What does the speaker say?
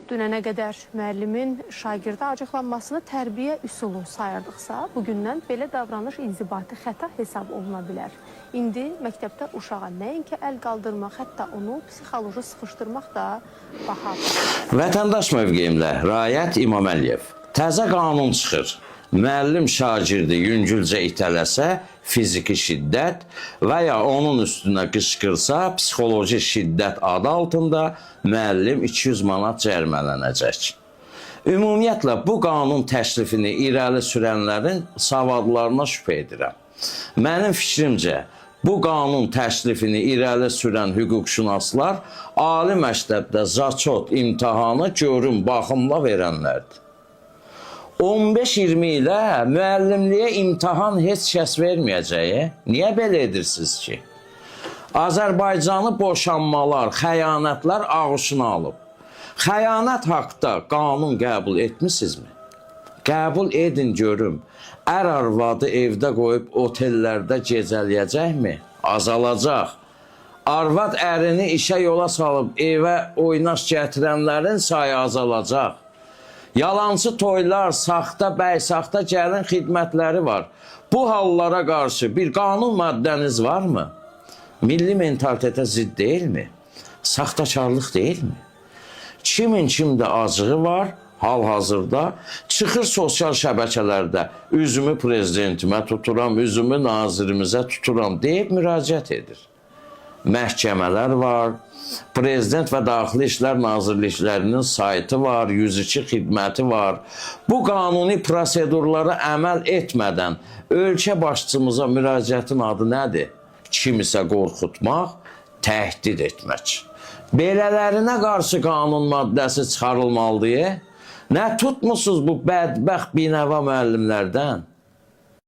Dünənə qədər müəllimin şagirdə acıqlanmasını tərbiyə üsulu sayırdıqsa, bugündən belə davranış inzibati xəta hesab oluna bilər. İndi məktəbdə uşağa nəinki əl qaldırmaq, hətta onu psixoloji sıxışdırmaq da bahadır. Vətəndaş mövqeyimlə Rayət İmaməliyev. Təzə qanun çıxır. Müəllim şagirdi yüngülcə itələsə, fiziki şiddət və ya onun üstünə qışqırsa, psixoloji şiddət adı altında müəllim 200 manat cərimələnəcək. Ümumiyyətlə, bu qanun təklifini irəli sürənlərin savadlarına şübhə edirəm. Mənim fikrimcə, bu qanun təklifini irəli sürən hüquqşünaslar ali məktəbdə zaçot imtahanı görün baxımla verənlərdir. 15-20 ilə müəllimliyə imtahan heç kəs verməyəcəyi, niyə belə edirsiniz ki? Azərbaycanı boşanmalar, xəyanətlər ağuşuna alıb. Xəyanət haqda qanun qəbul etmisinizmi? Qəbul edin görüm. Ər arvadı evdə qoyub otellərdə gecələyəcəkmi? Azalacaq. Arvad ərini işə yola salıb evə oynaş gətirənlərin sayı azalacaq. Yalancı toylar, saxta bəy, saxta gəlin xidmətləri var. Bu hallara qarşı bir qanun maddəniz varmı? Milli mentalitetə zidd deyilmi? Saxtakarlıq deyilmi? Kimin kimdə acığı var, hal-hazırda çıxır sosial şəbəkələrdə üzümü prezidentimə tuturam, üzümü nazirimizə tuturam deyib müraciət edir. Məhkəmələr var, Prezident və Daxili İşlər Nazirliklərinin saytı var, 102 xidməti var. Bu qanuni prosedurlara əməl etmədən ölkə başçımıza müraciətin adı nədir? Kimisə qorxutmaq, təhdid etmək. Belələrinə qarşı qanun maddəsi çıxarılmalıdır. Nə tutmusunuz bu bədbəxt binəva müəllimlərdən?